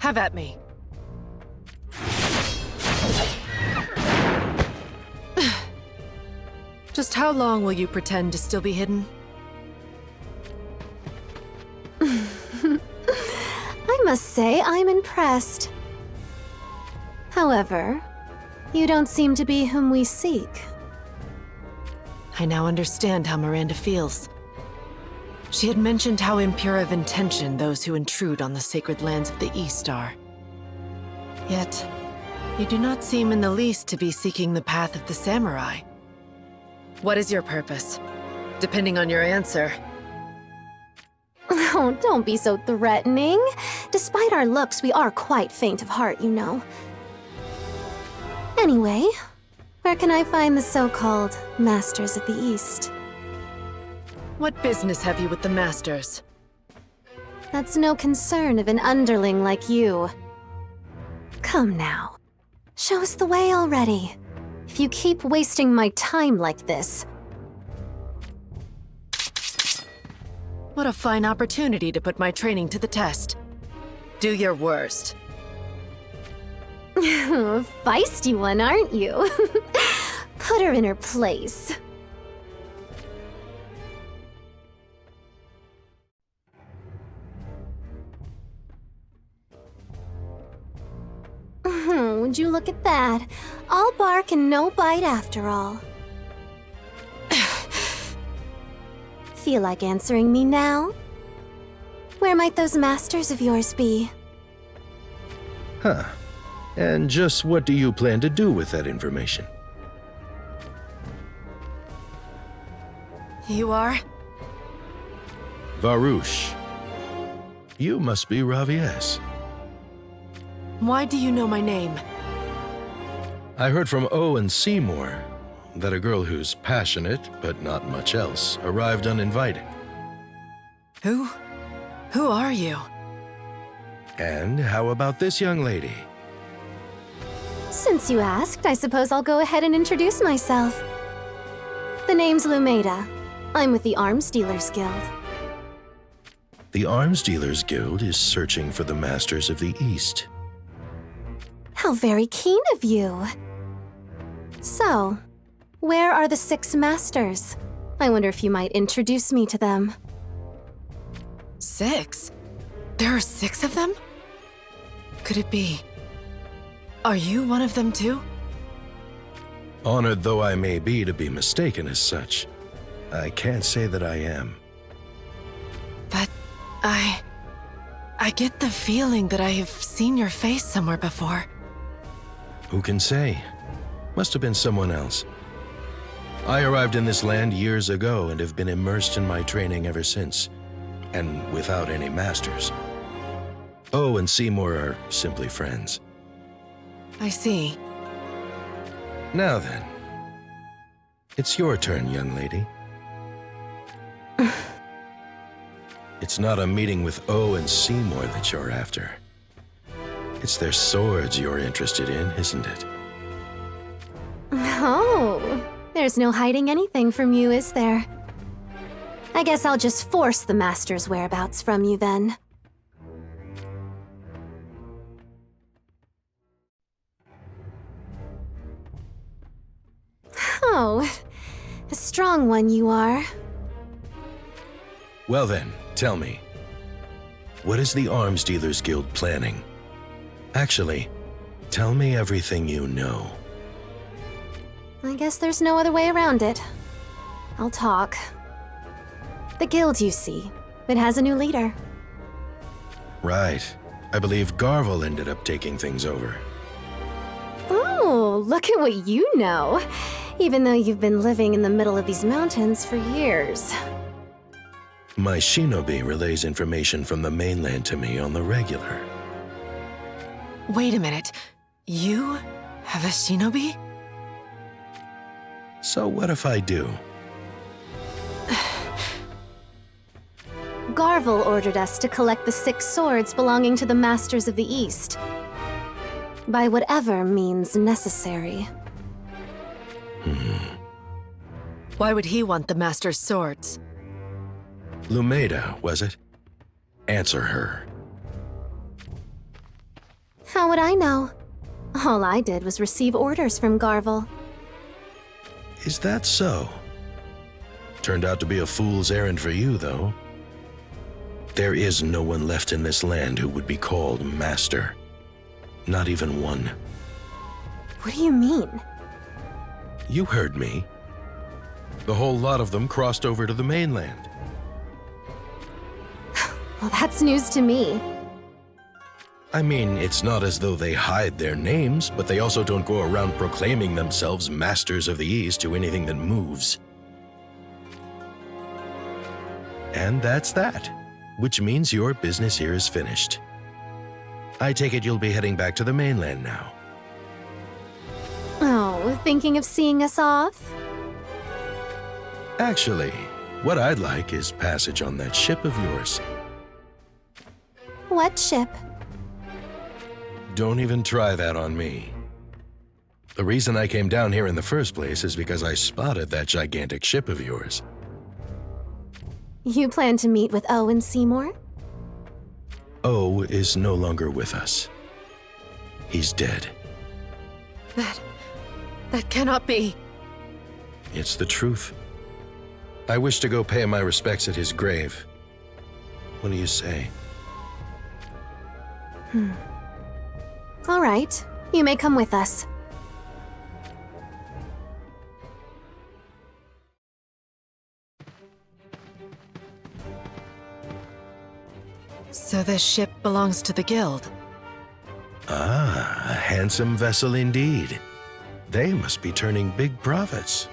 Have at me. Just how long will you pretend to still be hidden? I must say I'm impressed. However, you don't seem to be whom we seek. I now understand how Miranda feels. She had mentioned how impure of intention those who intrude on the sacred lands of the East are. Yet, you do not seem in the least to be seeking the path of the samurai. What is your purpose? Depending on your answer. Oh, don't be so threatening. Despite our looks, we are quite faint of heart, you know. Anyway, where can I find the so-called Masters of the East? What business have you with the Masters? That's no concern of an underling like you. Come now. Show us the way already. If you keep wasting my time like this... What a fine opportunity to put my training to the test. Do your worst. Feisty one, aren't you? Put her in her place. Would you look at that? All bark and no bite after all. Feel like answering me now? Where might those masters of yours be? Huh. And just what do you plan to do with that information? You are? Varouche. You must be Ravies. Why do you know my name? I heard from O and Seymour that a girl who's passionate, but not much else, arrived uninvited. Who are you? And how about this young lady? Since you asked, I suppose I'll go ahead and introduce myself. The name's Lumeda. I'm with the Arms Dealers Guild. The Arms Dealers Guild is searching for the Masters of the East. How very keen of you. So, where are the 6 masters? I wonder if you might introduce me to them. 6? There are 6 of them? Could it be? Are you one of them too? Honored though I may be to be mistaken as such, I can't say that I am. But I get the feeling that I have seen your face somewhere before. Who can say? Must have been someone else. I arrived in this land years ago and have been immersed in my training ever since, and without any masters. O and Seymour are simply friends. I see. Now then, it's your turn, young lady. It's not a meeting with O and Seymour that you're after. It's their swords you're interested in, isn't it? Oh, there's no hiding anything from you, is there? I guess I'll just force the master's whereabouts from you then. Oh, a strong one you are. Well then, tell me. What is the Arms Dealers Guild planning? Actually, tell me everything you know. I guess there's no other way around it. I'll talk. The guild, you see, it has a new leader. Right. I believe Garvel ended up taking things over. Oh, look at what you know. Even though you've been living in the middle of these mountains for years. My shinobi relays information from the mainland to me on the regular. Wait a minute. You have a shinobi? So what if I do? Garvel ordered us to collect the 6 swords belonging to the Masters of the East. By whatever means necessary. Why would he want the Master's swords? Lumeda, was it? Answer her. How would I know? All I did was receive orders from Garvel. Is that so? Turned out to be a fool's errand for you, though. There is no one left in this land who would be called Master. Not even one. What do you mean? You heard me. The whole lot of them crossed over to the mainland. Well, that's news to me. I mean, it's not as though they hide their names, but they also don't go around proclaiming themselves Masters of the East to anything that moves. And that's that, which means your business here is finished. I take it you'll be heading back to the mainland now. Oh, thinking of seeing us off? Actually, what I'd like is passage on that ship of yours. What ship? Don't even try that on me. The reason I came down here in the first place is because I spotted that gigantic ship of yours. You plan to meet with Owen Seymour? O is no longer with us. He's dead. That cannot be. It's the truth. I wish to go pay my respects at his grave. What do you say? All right, you may come with us. So this ship belongs to the guild. Ah, a handsome vessel indeed. They must be turning big profits.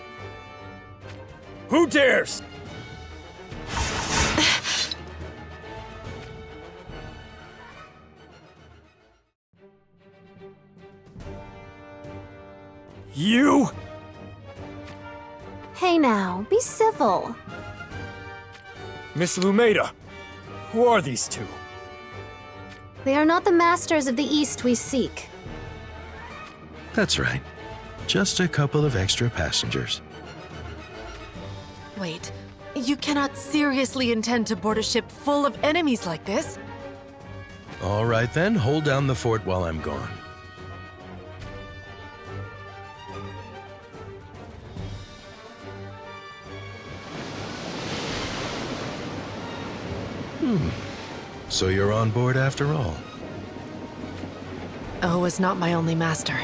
Who dares? You? Hey now, be civil. Miss Lumeda, who are these two? They are not the masters of the East we seek. That's right. Just a couple of extra passengers. Wait, you cannot seriously intend to board a ship full of enemies like this? All right then, hold down the fort while I'm gone. So you're on board after all? O was not my only master.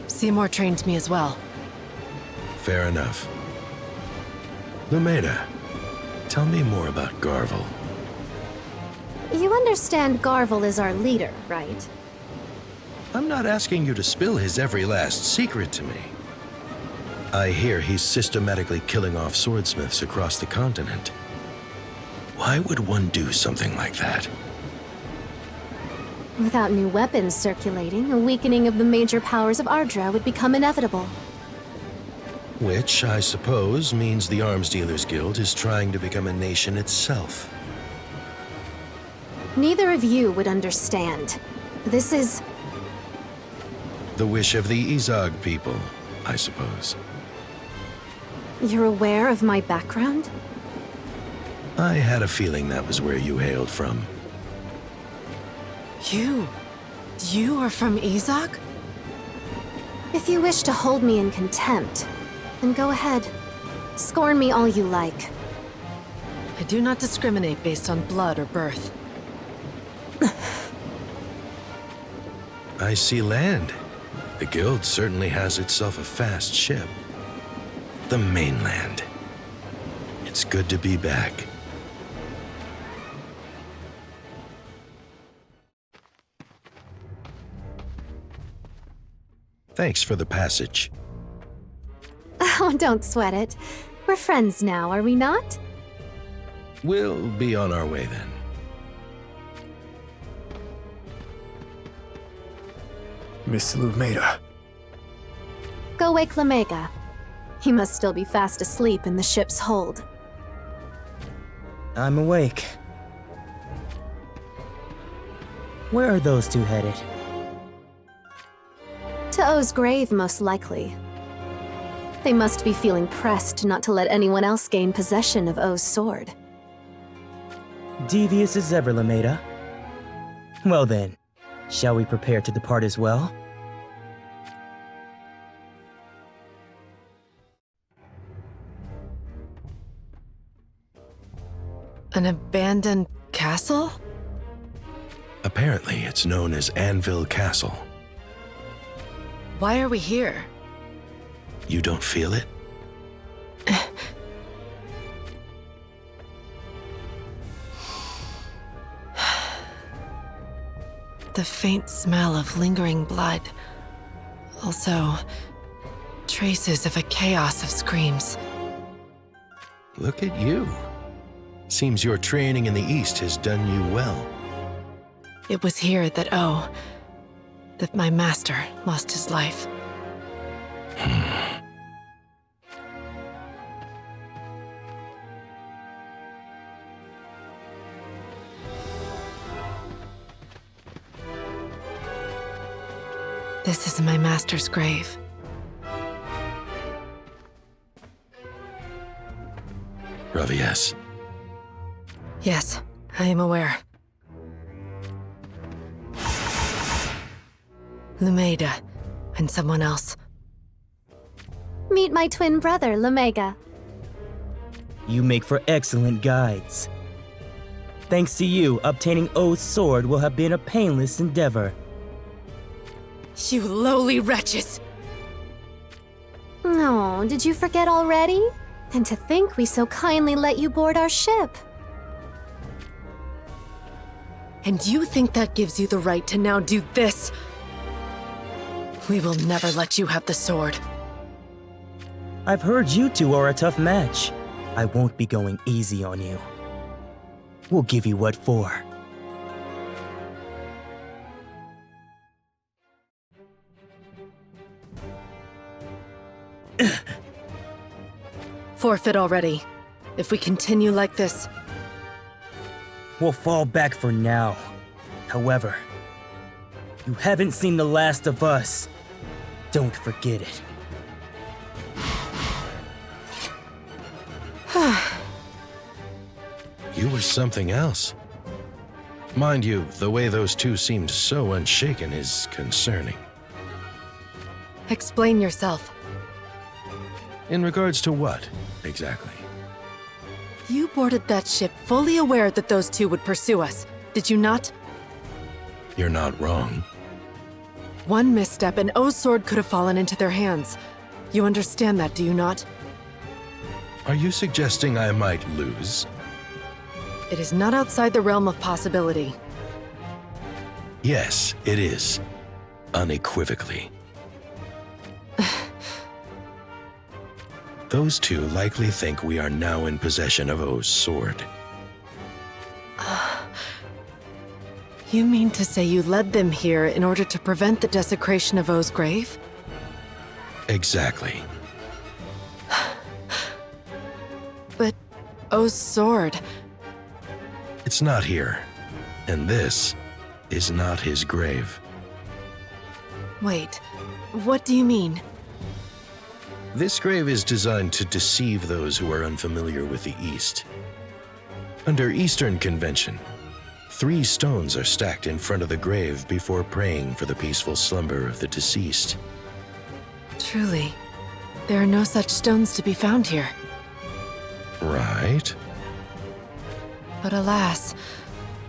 Seymour trained me as well. Fair enough. Lumeda, tell me more about Garvel. You understand Garvel is our leader, right? I'm not asking you to spill his every last secret to me. I hear he's systematically killing off swordsmiths across the continent. Why would one do something like that? Without new weapons circulating, a weakening of the major powers of Ardra would become inevitable. Which, I suppose, means the Arms Dealers Guild is trying to become a nation itself. Neither of you would understand. This is... The wish of the Izog people, I suppose. You're aware of my background? I had a feeling that was where you hailed from. You are from Izog? If you wish to hold me in contempt, then go ahead. Scorn me all you like. I do not discriminate based on blood or birth. I see land. The guild certainly has itself a fast ship. The mainland. It's good to be back. Thanks for the passage. Oh, don't sweat it. We're friends now, are we not? We'll be on our way then. Miss Lumeda. Go wake Lamega. He must still be fast asleep in the ship's hold. I'm awake. Where are those two headed? To O's grave, most likely. They must be feeling pressed not to let anyone else gain possession of O's sword. Devious as ever, Lameda. Well then, Shall we prepare to depart as well? An abandoned castle? Apparently, it's known as Anvil Castle. Why are we here? You don't feel it? The faint smell of lingering blood. Also, traces of a chaos of screams. Look at you. Seems your training in the East has done you well. It was here that that my master lost his life. This is my master's grave. Ravies. Yes, I am aware. Lumeda, and someone else. Meet my twin brother, Lumega. You make for excellent guides. Thanks to you, obtaining O's sword will have been a painless endeavor. You lowly wretches! Oh, did you forget already? And to think we so kindly let you board our ship. And you think that gives you the right to now do this? We will never let you have the sword. I've heard you two are a tough match. I won't be going easy on you. We'll give you what for. Forfeit already. If we continue like this, We'll fall back for now. However, you haven't seen the last of us. Don't forget it. You were something else. Mind you, the way those two seemed so unshaken is concerning. explain yourself. In regards to what, exactly? You boarded that ship fully aware that those two would pursue us, did you not? You're not wrong. One misstep and O's sword could have fallen into their hands. You understand that, do you not? Are you suggesting I might lose? It is not outside the realm of possibility. Yes, it is. Unequivocally. Those two likely think we are now in possession of O's sword. You mean to say you led them here in order to prevent the desecration of O's grave? Exactly. But O's sword... It's not here. And this is not his grave. Wait, what do you mean? This grave is designed to deceive those who are unfamiliar with the East. Under Eastern convention, 3 stones are stacked in front of the grave before praying for the peaceful slumber of the deceased. Truly, there are no such stones to be found here. Right? But alas,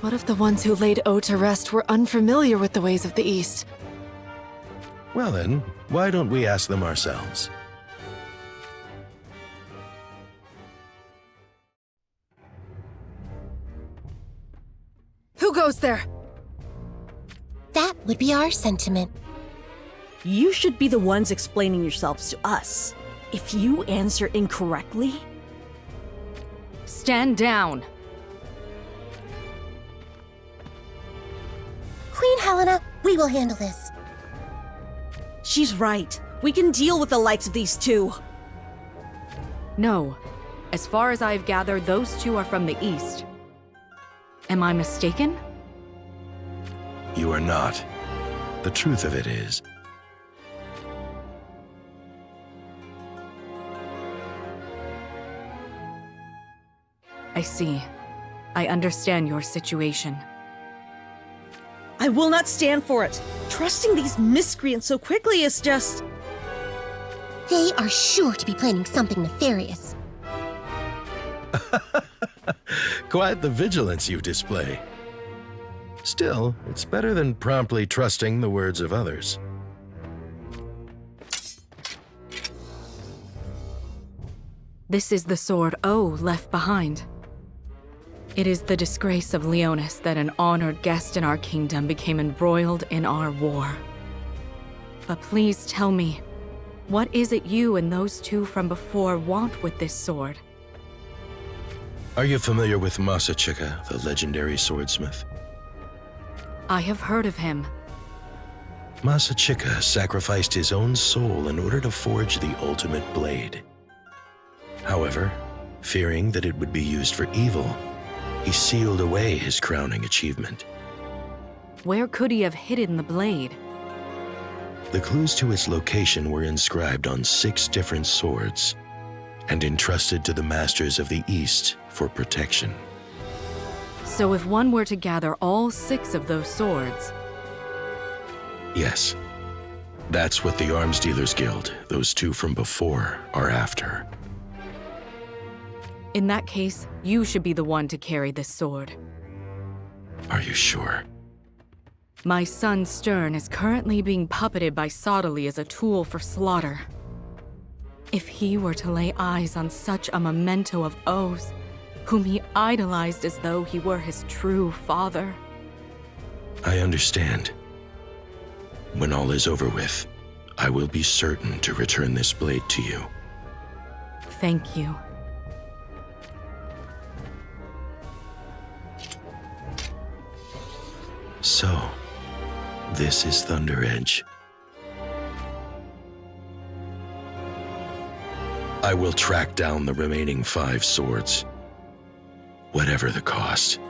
what if the ones who laid O to rest were unfamiliar with the ways of the East? Well then, why don't we ask them ourselves? Who goes there? That would be our sentiment. You should be the ones explaining yourselves to us. If you answer incorrectly... Stand down. Queen Helena, we will handle this. She's right. We can deal with the likes of these two. No. As far as I've gathered, those two are from the East. Am I mistaken? You are not. The truth of it is, I see. I understand your situation. I will not stand for it. Trusting these miscreants so quickly is just... They are sure to be planning something nefarious. Quite the vigilance you display. Still, it's better than promptly trusting the words of others. This is the sword O left behind. It is the disgrace of Leonis that an honored guest in our kingdom became embroiled in our war. But please tell me, what is it you and those two from before want with this sword? Are you familiar with Masachika, the legendary swordsmith? I have heard of him. Masachika sacrificed his own soul in order to forge the ultimate blade. However, fearing that it would be used for evil, he sealed away his crowning achievement. Where could he have hidden the blade? The clues to its location were inscribed on 6 different swords and entrusted to the masters of the East for protection. So if one were to gather all 6 of those swords... Yes, that's what the Arms Dealers Guild, those 2 from before, are after. In that case, you should be the one to carry this sword. Are you sure? My son Stern is currently being puppeted by Sottily as a tool for slaughter. If he were to lay eyes on such a memento of O's, whom he idolized as though he were his true father. I understand. When all is over with, I will be certain to return this blade to you. Thank you. So, this is Thunderedge. I will track down the remaining 5 swords, whatever the cost.